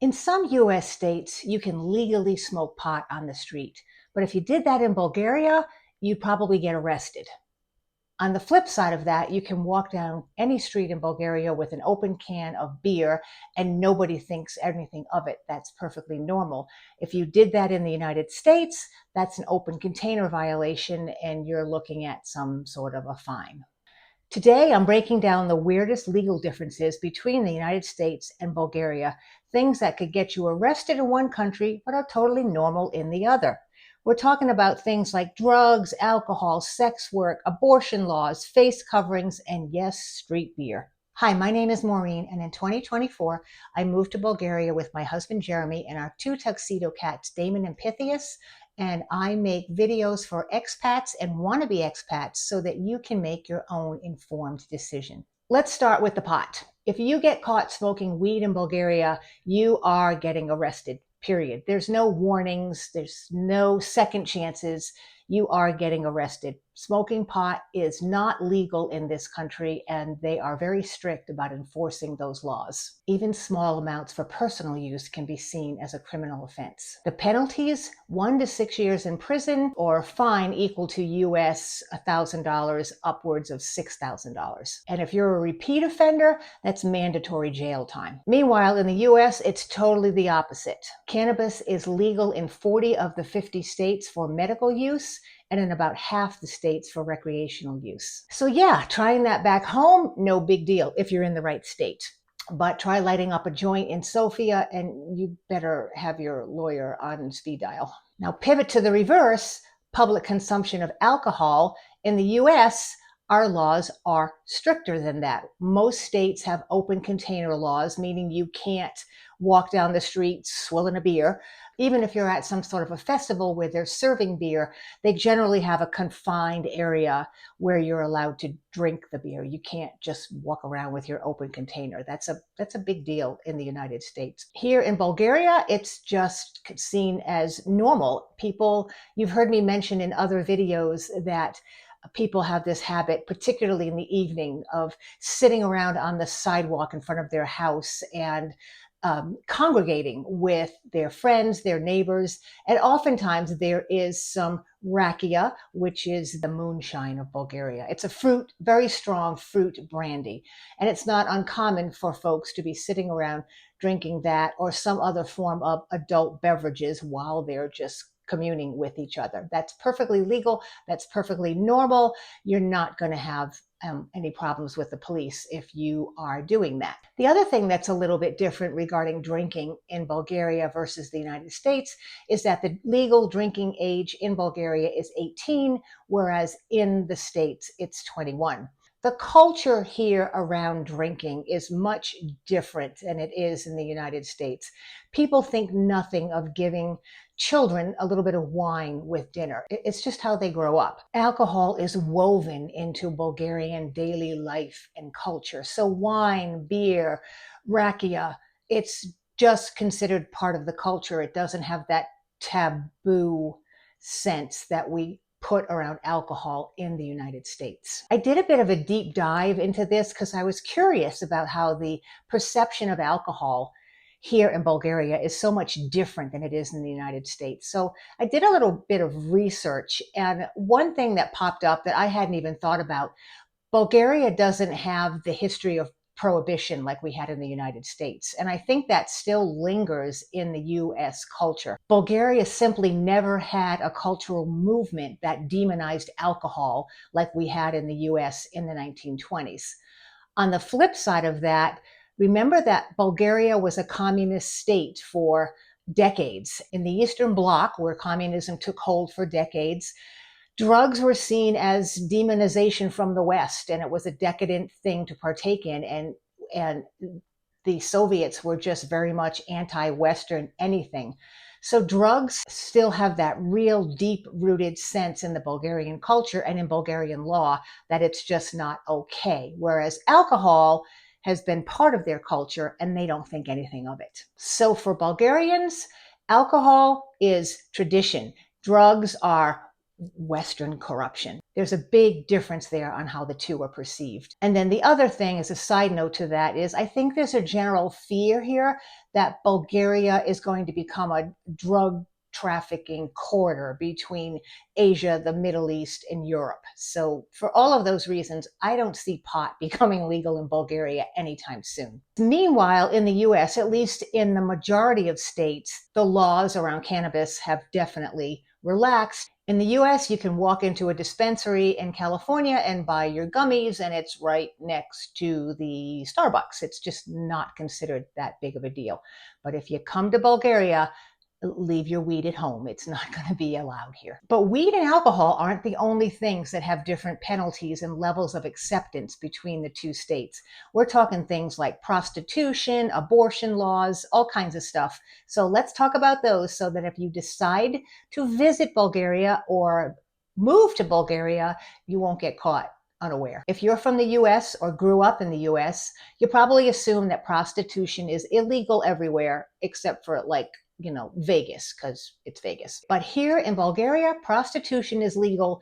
In some US states, you can legally smoke pot on the street, but if you did that in Bulgaria, you'd probably get arrested. On the flip side of that, you can walk down any street in Bulgaria with an open can of beer and nobody thinks anything of it. That's perfectly normal. If you did that in the United States, that's an open container violation and you're looking at some sort of a fine. Today, I'm breaking down the weirdest legal differences between the United States and Bulgaria, things that could get you arrested in one country but are totally normal in the other. We're talking about things like drugs, alcohol, sex work, abortion laws, face coverings, and yes, street beer. Hi, my name is Maureen, and in 2024, I moved to Bulgaria with my husband Jeremy and our two tuxedo cats, Damon and Pythias, and I make videos for expats and wannabe expats so that you can make your own informed decision. Let's start with the pot. If you get caught smoking weed in Bulgaria, you are getting arrested, period. There's no warnings, there's no second chances. You are getting arrested. Smoking pot is not legal in this country, and they are very strict about enforcing those laws. Even small amounts for personal use can be seen as a criminal offense. The penalties, 1 to 6 years in prison or a fine equal to US $1,000 upwards of $6,000. And if you're a repeat offender, that's mandatory jail time. Meanwhile, in the US, it's totally the opposite. Cannabis is legal in 40 of the 50 states for medical use, and in about half the states for recreational use. So yeah, trying that back home, no big deal if you're in the right state. But try lighting up a joint in Sofia and you better have your lawyer on speed dial. Now pivot to the reverse, public consumption of alcohol. In the US, our laws are stricter than that. Most states have open container laws, meaning you can't walk down the street swilling a beer. Even if you're at some sort of a festival where they're serving beer, they generally have a confined area where you're allowed to drink the beer. You can't just walk around with your open container. That's a big deal in the United States. Here in Bulgaria, it's just seen as normal. People, you've heard me mention in other videos that people have this habit, particularly in the evening, of sitting around on the sidewalk in front of their house and congregating with their friends, their neighbors, and oftentimes there is some rakia, which is the moonshine of Bulgaria. It's a fruit, very strong fruit brandy, and it's not uncommon for folks to be sitting around drinking that or some other form of adult beverages while they're just communing with each other. That's perfectly legal. That's perfectly normal. You're not going to have any problems with the police if you are doing that. The other thing that's a little bit different regarding drinking in Bulgaria versus the United States is that the legal drinking age in Bulgaria is 18, whereas in the States it's 21. The culture here around drinking is much different than it is in the United States. People think nothing of giving children a little bit of wine with dinner. It's just how they grow up. Alcohol is woven into Bulgarian daily life and culture. So wine, beer, rakia, it's just considered part of the culture. It doesn't have that taboo sense that we put around alcohol in the United States. I did a bit of a deep dive into this because I was curious about how the perception of alcohol here in Bulgaria is so much different than it is in the United States. So I did a little bit of research, and one thing that popped up that I hadn't even thought about, Bulgaria doesn't have the history of prohibition like we had in the United States. And I think that still lingers in the US culture. Bulgaria simply never had a cultural movement that demonized alcohol like we had in the US in the 1920s. On the flip side of that, remember that Bulgaria was a communist state for decades. In the Eastern Bloc, where communism took hold for decades, drugs were seen as demonization from the West, and it was a decadent thing to partake in. And the Soviets were just very much anti-Western anything. So drugs still have that real deep-rooted sense in the Bulgarian culture and in Bulgarian law that it's just not okay. Whereas alcohol has been part of their culture and they don't think anything of it. So for Bulgarians, alcohol is tradition. Drugs are Western corruption. There's a big difference there on how the two are perceived. And then the other thing, as a side note to that, is I think there's a general fear here that Bulgaria is going to become a drug trafficking corridor between Asia, the Middle East, and Europe. So for all of those reasons, I don't see pot becoming legal in Bulgaria anytime soon. Meanwhile, in the US, at least in the majority of states, the laws around cannabis have definitely relaxed. In the US, you can walk into a dispensary in California and buy your gummies, and it's right next to the Starbucks. It's just not considered that big of a deal. But if you come to Bulgaria, leave your weed at home. It's not going to be allowed here. But weed and alcohol aren't the only things that have different penalties and levels of acceptance between the two states. We're talking things like prostitution, abortion laws, all kinds of stuff. So let's talk about those so that if you decide to visit Bulgaria or move to Bulgaria, you won't get caught unaware. If you're from the US or grew up in the US, you probably assume that prostitution is illegal everywhere except for Vegas, because it's Vegas. But here in Bulgaria, prostitution is legal,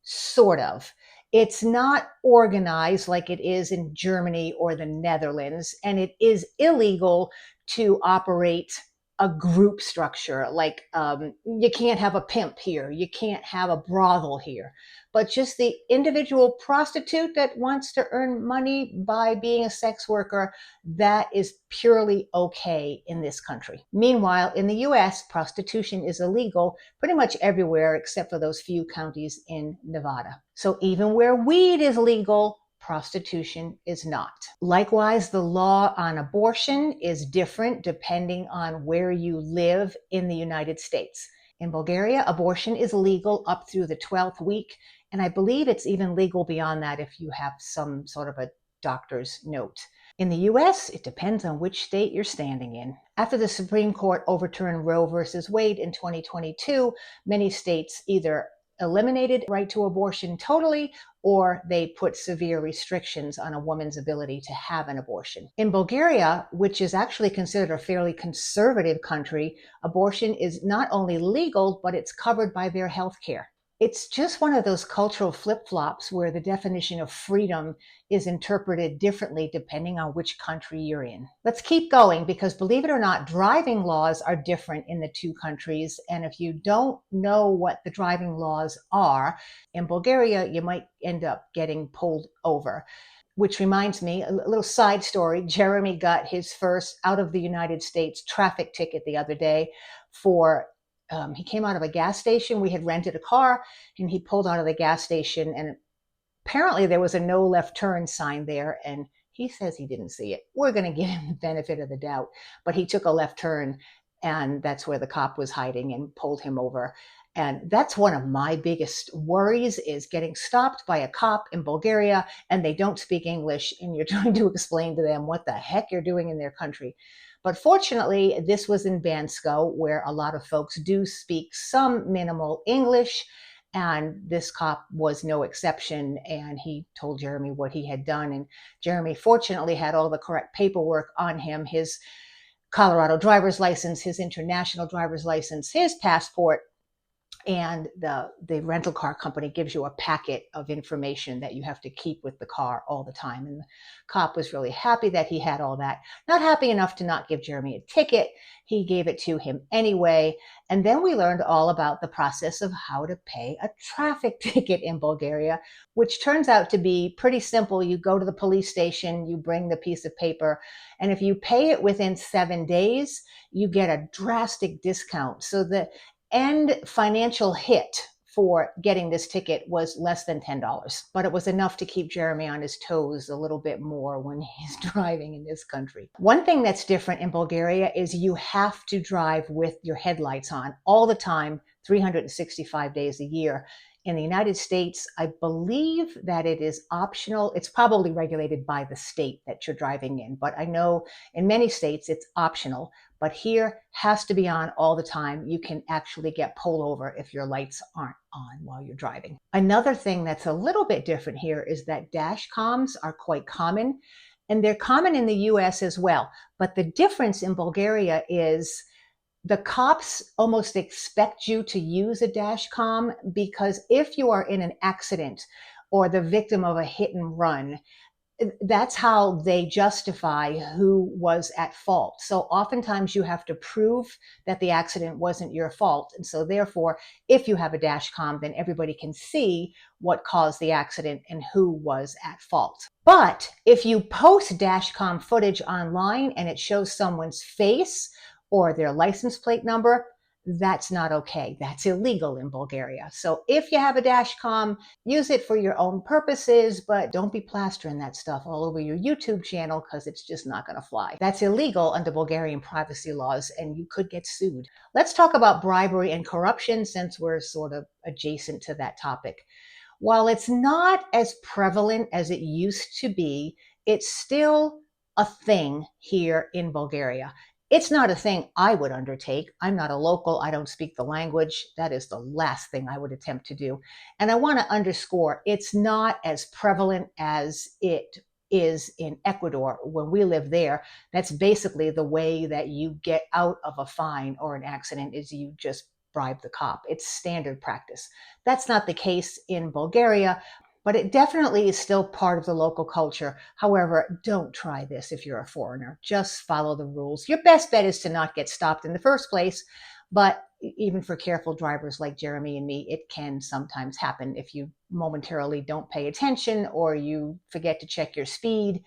sort of. It's not organized like it is in Germany or the Netherlands, and it is illegal to operate a group structure. Like you can't have a pimp here, you can't have a brothel here, but just the individual prostitute that wants to earn money by being a sex worker, that is purely okay in this country. Meanwhile, in the US, prostitution is illegal pretty much everywhere except for those few counties in Nevada. So even where weed is legal, prostitution is not. Likewise, the law on abortion is different depending on where you live in the United States. In Bulgaria, abortion is legal up through the 12th week, and I believe it's even legal beyond that if you have some sort of a doctor's note. In the US, it depends on which state you're standing in. After the Supreme Court overturned Roe versus Wade in 2022, many states either eliminated right to abortion totally, or they put severe restrictions on a woman's ability to have an abortion. In Bulgaria, which is actually considered a fairly conservative country, abortion is not only legal, but it's covered by their health care. It's just one of those cultural flip-flops where the definition of freedom is interpreted differently depending on which country you're in. Let's keep going because, believe it or not, driving laws are different in the two countries. And if you don't know what the driving laws are, in Bulgaria, you might end up getting pulled over. Which reminds me, a little side story, Jeremy got his first out of the United States traffic ticket the other day for he came out of a gas station. We had rented a car and he pulled out of the gas station, and apparently there was a no left turn sign there, and he says he didn't see it. We're going to give him the benefit of the doubt, but he took a left turn, and that's where the cop was hiding and pulled him over. And that's one of my biggest worries, is getting stopped by a cop in Bulgaria and they don't speak English and you're trying to explain to them what the heck you're doing in their country. But fortunately, this was in Bansko, where a lot of folks do speak some minimal English, and this cop was no exception, and he told Jeremy what he had done. And Jeremy fortunately had all the correct paperwork on him: his Colorado driver's license, his international driver's license, his passport, and the rental car company gives you a packet of information that you have to keep with the car all the time. And the cop was really happy that he had all that. Not happy enough to not give Jeremy a ticket. He gave it to him anyway. And then we learned all about the process of how to pay a traffic ticket in Bulgaria, which turns out to be pretty simple. You go to the police station, you bring the piece of paper, and if you pay it within 7 days, you get a drastic discount. So the end financial hit for getting this ticket was less than $10, but it was enough to keep Jeremy on his toes a little bit more when he's driving in this country. One thing that's different in Bulgaria is you have to drive with your headlights on all the time, 365 days a year. In the United States, I believe that it is optional. It's probably regulated by the state that you're driving in, but I know in many states it's optional. But here, has to be on all the time. You can actually get pulled over if your lights aren't on while you're driving. Another thing that's a little bit different here is that dash cams are quite common, and they're common in the US as well. But the difference in Bulgaria is The cops almost expect you to use a dash cam because if you are in an accident or the victim of a hit and run, that's how they justify who was at fault. So oftentimes you have to prove that the accident wasn't your fault. And so therefore, if you have a dash cam, then everybody can see what caused the accident and who was at fault. But if you post dash cam footage online and it shows someone's face or their license plate number, that's not okay. That's illegal in Bulgaria. So if you have a dash cam, use it for your own purposes, but don't be plastering that stuff all over your YouTube channel because it's just not going to fly. That's illegal under Bulgarian privacy laws and you could get sued. Let's talk about bribery and corruption since we're sort of adjacent to that topic. While it's not as prevalent as it used to be, it's still a thing here in Bulgaria. It's not a thing I would undertake. I'm not a local. I don't speak the language. That is the last thing I would attempt to do. And I want to underscore, it's not as prevalent as it is in Ecuador. When we live there, that's basically the way that you get out of a fine or an accident is you just bribe the cop. It's standard practice. That's not the case in Bulgaria, but it definitely is still part of the local culture. However, don't try this if you're a foreigner. Just follow the rules. Your best bet is to not get stopped in the first place, but even for careful drivers like Jeremy and me, it can sometimes happen if you momentarily don't pay attention or you forget to check your speed.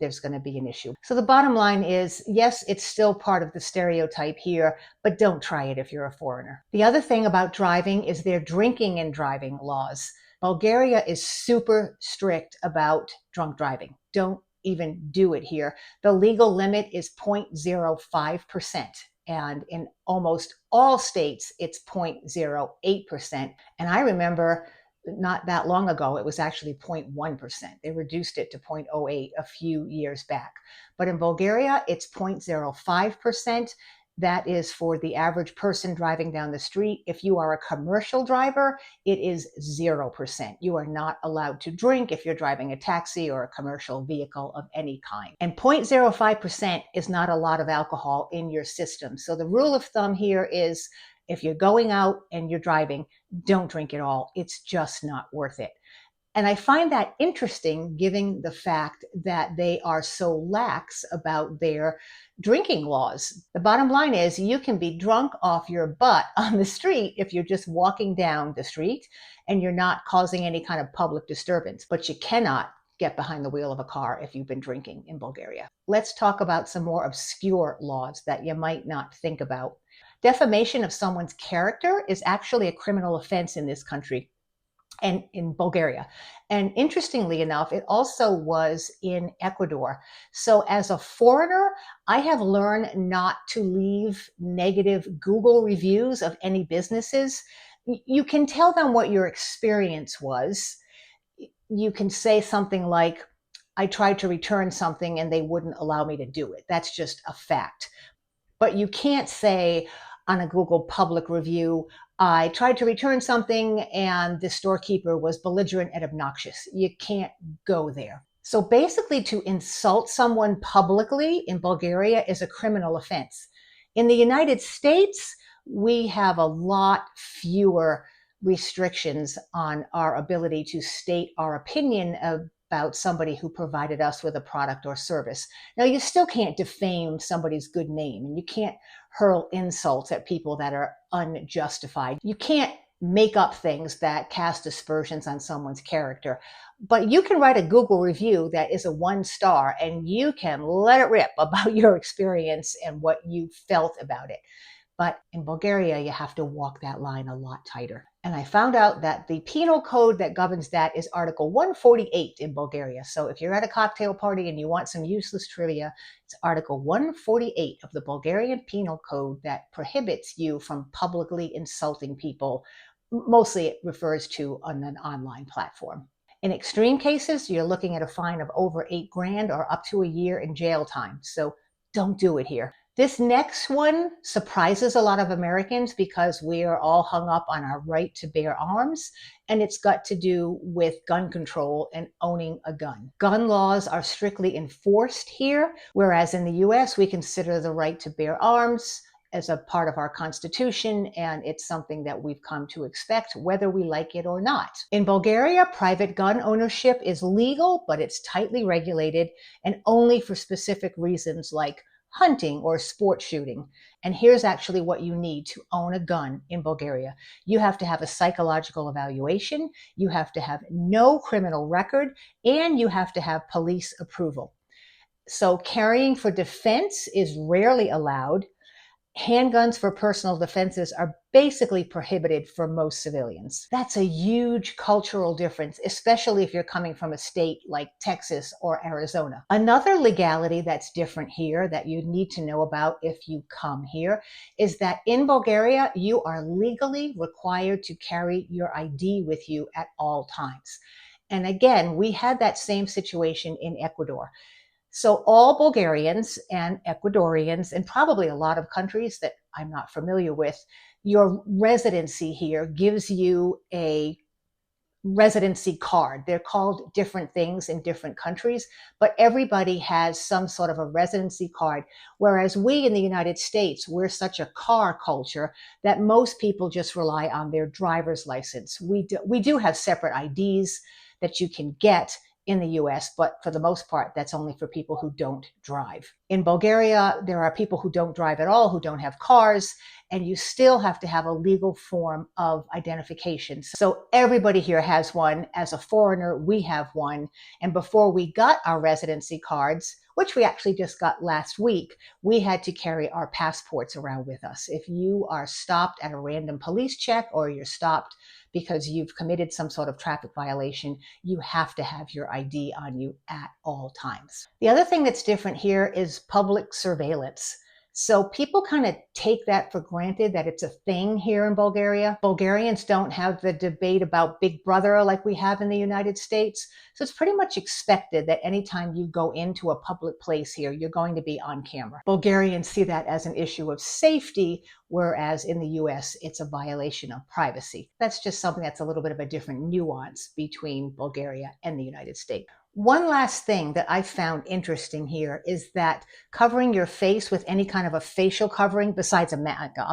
There's going to be an issue. So the bottom line is, yes, it's still part of the stereotype here, but don't try it if you're a foreigner. The other thing about driving is their drinking and driving laws. Bulgaria is super strict about drunk driving. Don't even do it here. The legal limit is 0.05%. And in almost all states, it's 0.08%. And I remember not that long ago, it was actually 0.1%. They reduced it to 0.08 a few years back. But in Bulgaria, it's 0.05%. That is for the average person driving down the street. If you are a commercial driver, it is 0%. You are not allowed to drink if you're driving a taxi or a commercial vehicle of any kind. And 0.05% is not a lot of alcohol in your system. So the rule of thumb here is if you're going out and you're driving, don't drink it all. It's just not worth it. And I find that interesting given the fact that they are so lax about their drinking laws. The bottom line is you can be drunk off your butt on the street if you're just walking down the street and you're not causing any kind of public disturbance, but you cannot get behind the wheel of a car if you've been drinking in Bulgaria. Let's talk about some more obscure laws that you might not think about. Defamation of someone's character is actually a criminal offense in this country and in Bulgaria. And interestingly enough, it also was in Ecuador. So as a foreigner, I have learned not to leave negative Google reviews of any businesses. You can tell them what your experience was. You can say something like, I tried to return something and they wouldn't allow me to do it. That's just a fact. But you can't say on a Google public review, I tried to return something and the storekeeper was belligerent and obnoxious. You can't go there. So basically to insult someone publicly in Bulgaria is a criminal offense. In the United States, we have a lot fewer restrictions on our ability to state our opinion about somebody who provided us with a product or service. Now, you still can't defame somebody's good name, and you can't hurl insults at people that are unjustified. You can't make up things that cast aspersions on someone's character. But you can write a Google review that is a 1-star, and you can let it rip about your experience and what you felt about it. But in Bulgaria, you have to walk that line a lot tighter. And I found out that the penal code that governs that is Article 148 in Bulgaria. So if you're at a cocktail party and you want some useless trivia, it's Article 148 of the Bulgarian Penal Code that prohibits you from publicly insulting people. Mostly it refers to on an online platform. In extreme cases, you're looking at a fine of over $8,000 or up to a year in jail time. So don't do it here. This next one surprises a lot of Americans because we are all hung up on our right to bear arms, and it's got to do with gun control and owning a gun. Gun laws are strictly enforced here, whereas in the US, we consider the right to bear arms as a part of our Constitution, and it's something that we've come to expect, whether we like it or not. In Bulgaria, private gun ownership is legal, but it's tightly regulated and only for specific reasons like hunting or sport shooting. And here's actually what you need to own a gun in Bulgaria. You have to have a psychological evaluation, you have to have no criminal record, and you have to have police approval. So carrying for defense is rarely allowed. Handguns for personal defenses are basically prohibited for most civilians. That's a huge cultural difference, especially if you're coming from a state like Texas or Arizona. Another legality that's different here that you need to know about if you come here is that in Bulgaria, you are legally required to carry your ID with you at all times. And again, we had that same situation in Ecuador. So all Bulgarians and Ecuadorians, and probably a lot of countries that I'm not familiar with, your residency here gives you a residency card. They're called different things in different countries, but everybody has some sort of a residency card. Whereas we in the United States, we're such a car culture that most people just rely on their driver's license. We do have separate IDs that you can get in the US, but for the most part, that's only for people who don't drive. In Bulgaria, there are people who don't drive at all, who don't have cars, and you still have to have a legal form of identification. So everybody here has one. As a foreigner, we have one. And before we got our residency cards, which we actually just got last week, we had to carry our passports around with us. If you are stopped at a random police check or you're stopped because you've committed some sort of traffic violation, you have to have your ID on you at all times. The other thing that's different here is public surveillance. So people kind of take that for granted that it's a thing here in Bulgaria. Bulgarians don't have the debate about Big Brother like we have in the United States. So it's pretty much expected that anytime you go into a public place here, you're going to be on camera. Bulgarians see that as an issue of safety, whereas in the US, it's a violation of privacy. That's just something that's a little bit of a different nuance between Bulgaria and the United States. One last thing that I found interesting here is that covering your face with any kind of a facial covering besides a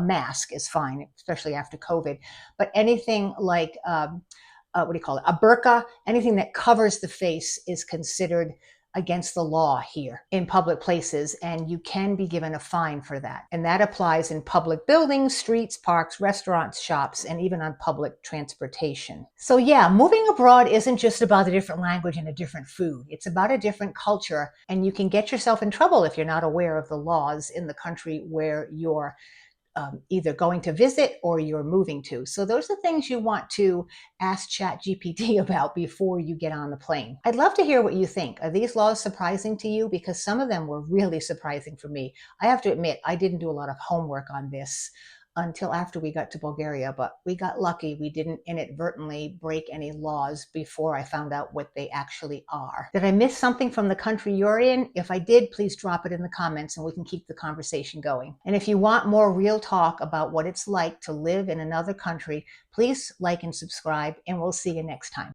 mask is fine, especially after COVID. But anything like, what do you call it, a burqa, anything that covers the face is considered against the law here in public places, and you can be given a fine for that. And that applies in public buildings, streets, parks, restaurants, shops, and even on public transportation. So yeah, moving abroad isn't just about a different language and a different food. It's about a different culture, and you can get yourself in trouble if you're not aware of the laws in the country where you're either going to visit or you're moving to. So those are things you want to ask ChatGPT about before you get on the plane. I'd love to hear what you think. Are these laws surprising to you? Because some of them were really surprising for me. I have to admit, I didn't do a lot of homework on this until after we got to Bulgaria, but we got lucky. We didn't inadvertently break any laws before I found out what they actually are. Did I miss something from the country you're in? If I did, please drop it in the comments and we can keep the conversation going. And if you want more real talk about what it's like to live in another country, please like and subscribe, and we'll see you next time.